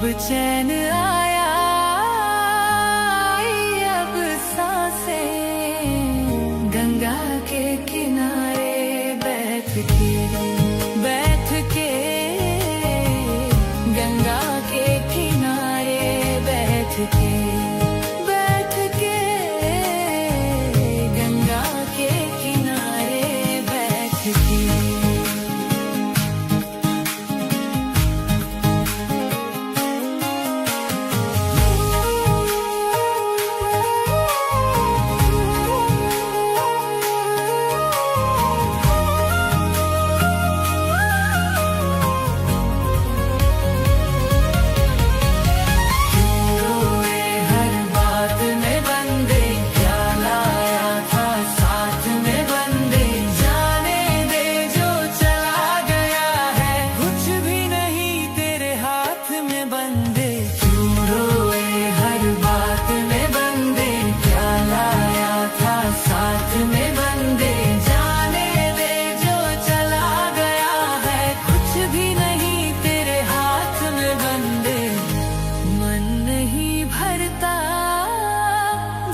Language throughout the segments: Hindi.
चैन आया, अब सांसें गंगा के किनारे बैठ के गंगा के किनारे बैठ के गंगा के किनारे बैठ के।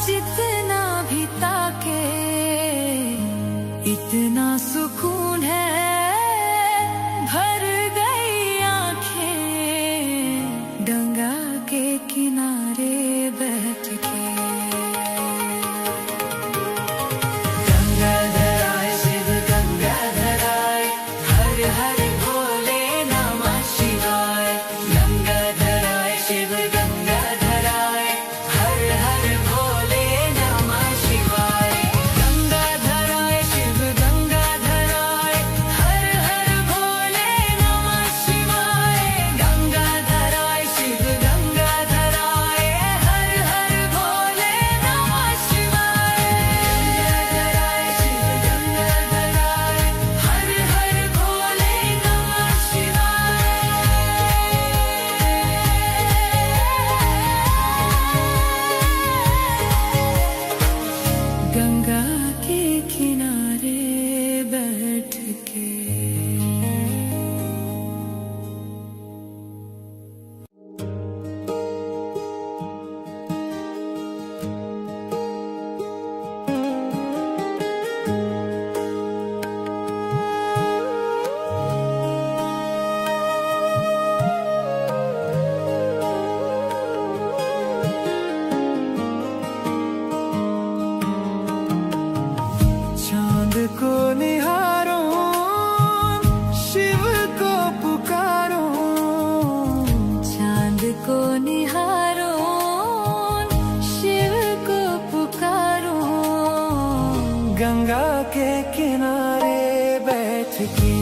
जितना भी ताके इतना सुकून है, भर गई आंखें गंगा के किनारे बैठ के। गंगाधराय शिव गंगाधराय, हर हर भोले नमः शिवाय। गंगाधराय शिव गंगाधराय, हर हर भोले नमः शिवाय। गंगाधराय शिव गंगाधराय, हर हर भोले नमः शिवाय। गंगाधराय शिव गंगाधराय, हर हर भोले नमः शिवाय। गंगाधराय शिव गंगाधराय, हर हर भोले नमः शिवाय। गंगा के किनारे बैठ के। चांद को निहारो, शिव को पुकारो। चांद को निहारो, शिव को पुकारो। गंगा के किनारे बैठ के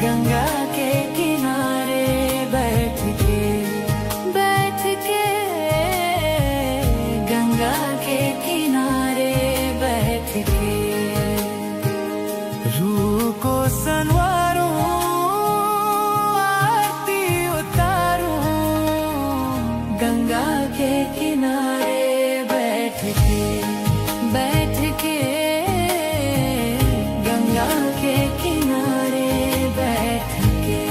गंगा के किनारे बैठ के गंगा के किनारे बैठ के। रूह को संवारो, आरती उतारो। गंगा के किनारे बैठ के गंगा के किनारे बैठ के।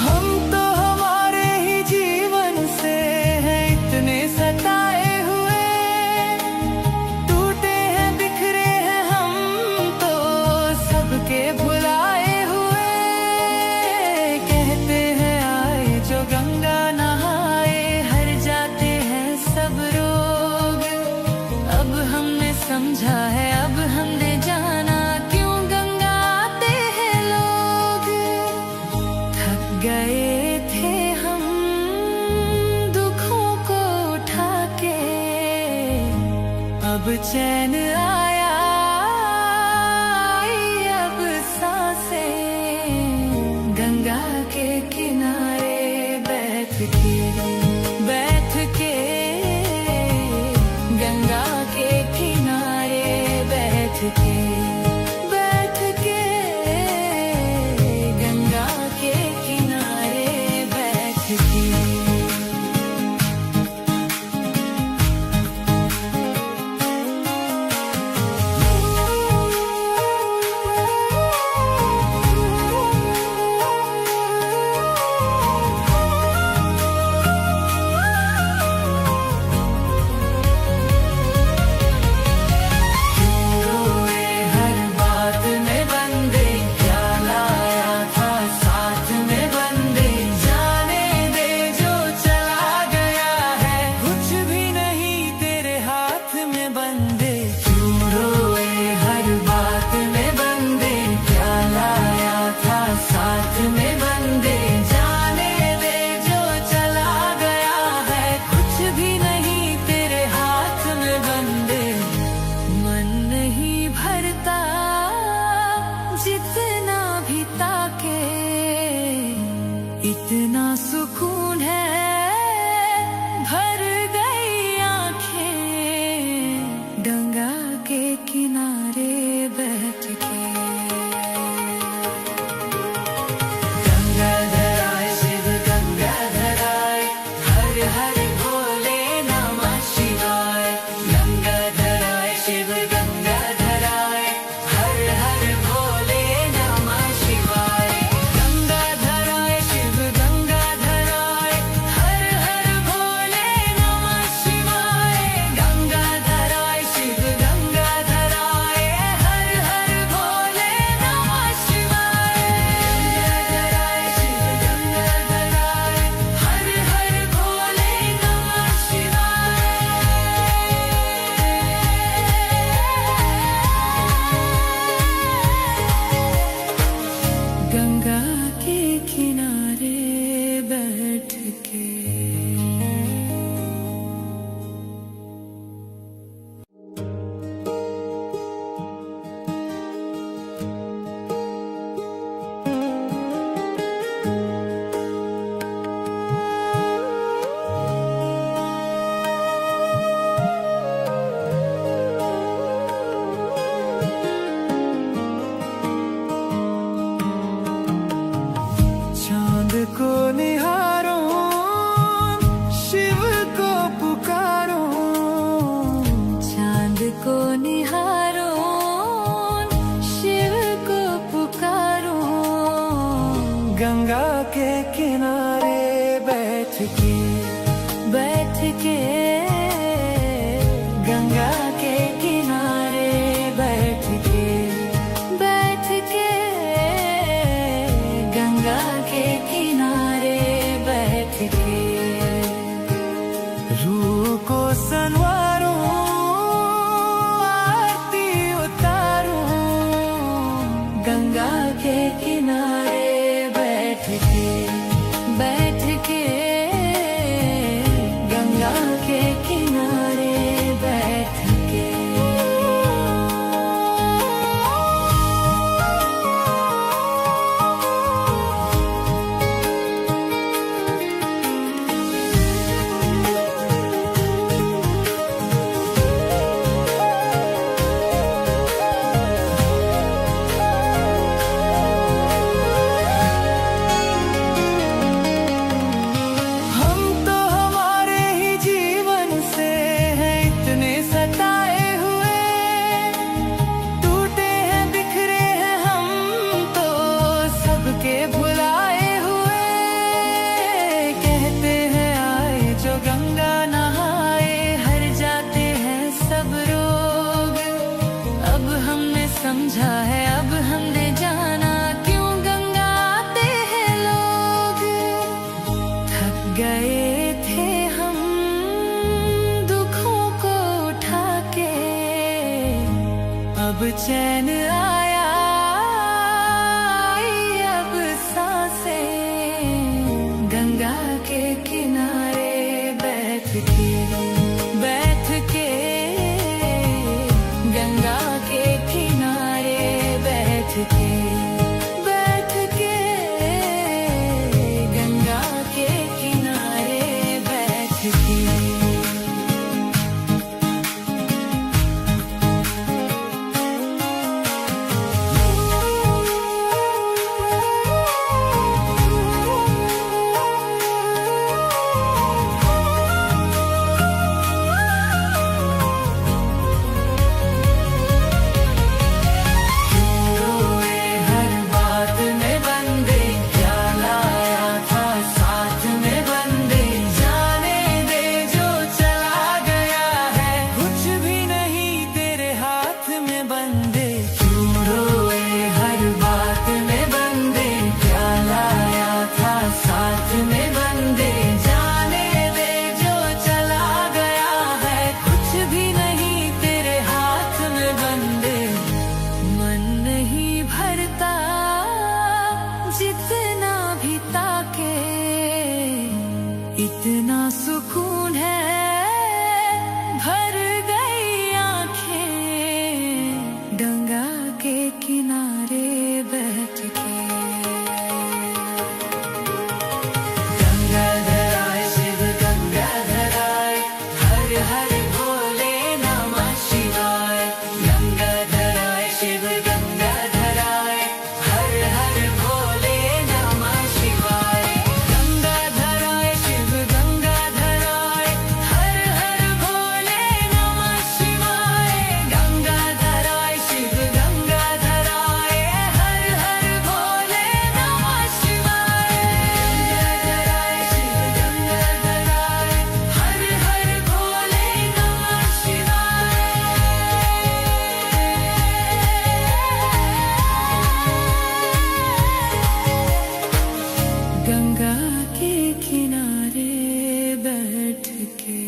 हम तो हमारे ही जीवन से हैं इतने सताए हुए, टूटे हैं बिखरे हैं हम तो सबके भुलाए हुए। कहते हैं आए जो गंगा नहाए, हर जाते हैं सब रोग। अब हमने समझा है, अब हमने जाना क्यों गंगा आते हैं लोग। थक गए थे हम दुखों को उठा के, अब चैन आया, अब सांसें गंगा के किनारे बैठ के के गंगा के किनारे बैठ के गंगा के किनारे बैठ के रूह को संवारूं, आरती उतारूं, गंगा के किनारे बैठ के गंगा के किनारे बैठ के। समझा है अब हमने जाना क्यों गंगा आते हैं लोग। थक गए थे हम दुखों को उठा के, अब चैन आया, अब सांसें गंगा के किनारे बैठ के गंगा के किनारे बैठ के गंगा के किनारे बैठ के। जितना भी ताके इतना सुकून है, भर गई आंखें गंगा के किनारे बैठ के। गंगाधराय शिव गंगाधराय, हर हर भोले नमः शिवाय। गंगाधराय शिव गंगाधराय, हर हर भोले नमः शिवाय। गंगाधराय शिव गंगाधराय, हर हर भोले नमः शिवाय। गंगाधराय शिव गंगाधराय, हर हर भोले नमः शिवाय। गंगाधराय शिव गंगाधराय, हर हर भोले नमः शिवाय। गंगा के किनारे बैठ के।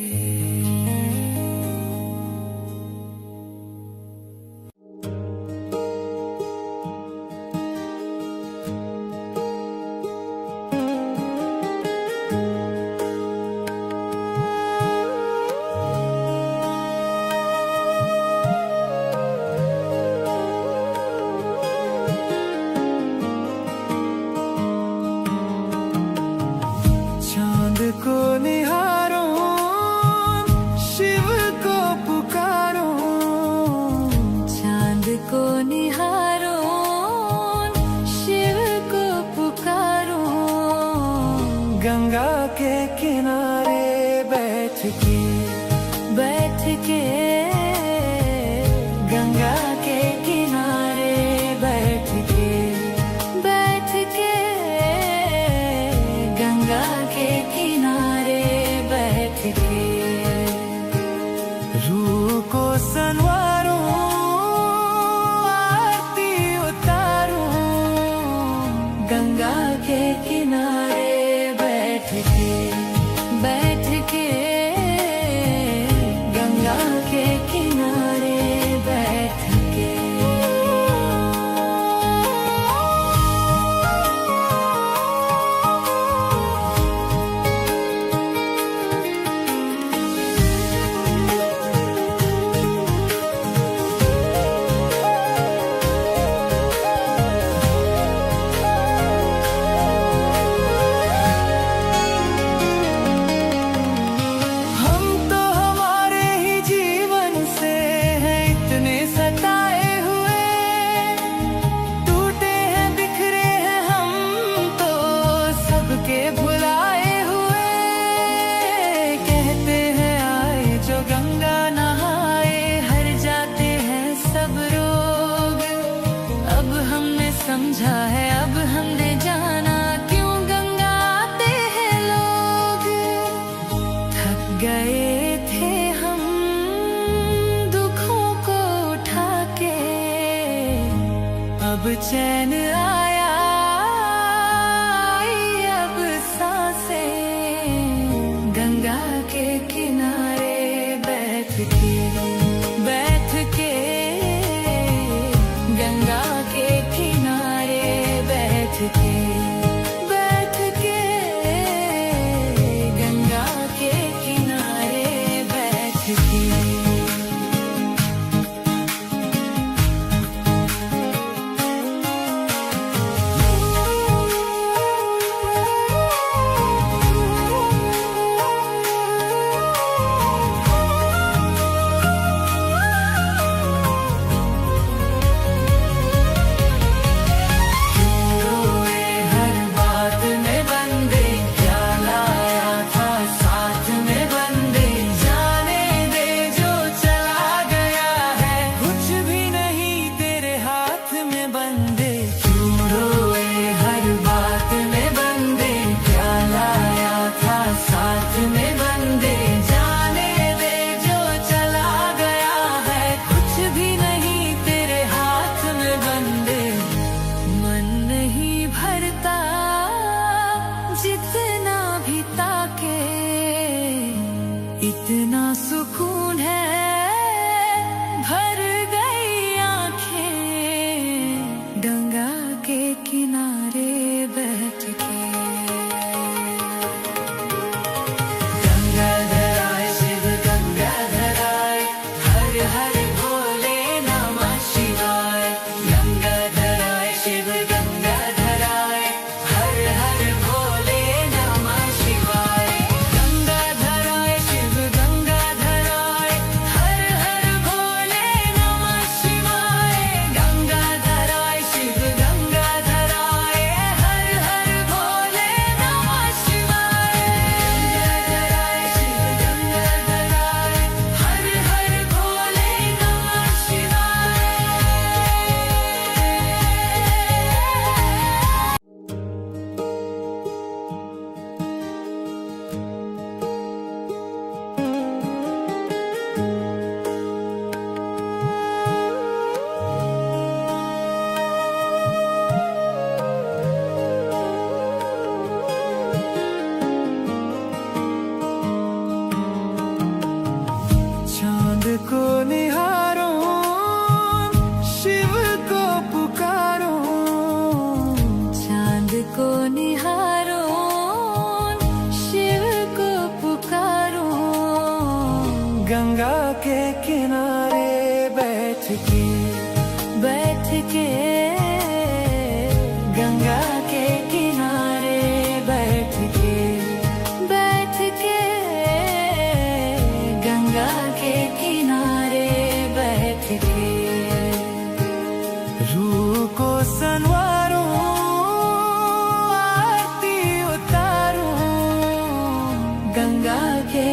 चांद को निहारो, शिव को पुकारो, चांद को निहारो, शिव को पुकारो, गंगा के किनारे बैठ के गंगा के किनारे बैठ के गंगा के किनारे बैठ के। गए थे हम दुखों को उठा के, अब चैन आया आई अब सांसें, गंगा के किनारे बैठ के गंगा के किनारे बैठ के गंगा के किनारे बैठ के। जितना भी ताके इतना सुकून है, भर गई आंखें गंगा के किनारे बैठ के। गंगाधर आए शिव गंगाधर आए, हर हर भोले नमः शिवाय। गंगाधर आए शिव गंगाधर आए, हर हर भोले नमः शिवाय। गंगाधर आए शिव गंगाधर आए, हर हर भोले नमः शिवाय। गंगाधर आए शिव गंगाधर आए, हर हर भोले नमः शिवाय। गंगाधर आए शिव गंगाधर आए, हर हर भोले नमः शिवाय। चांद को निहारो, शिव को पुकारो। चांद को निहारो, शिव को पुकारो। गंगा के किनारे बैठ के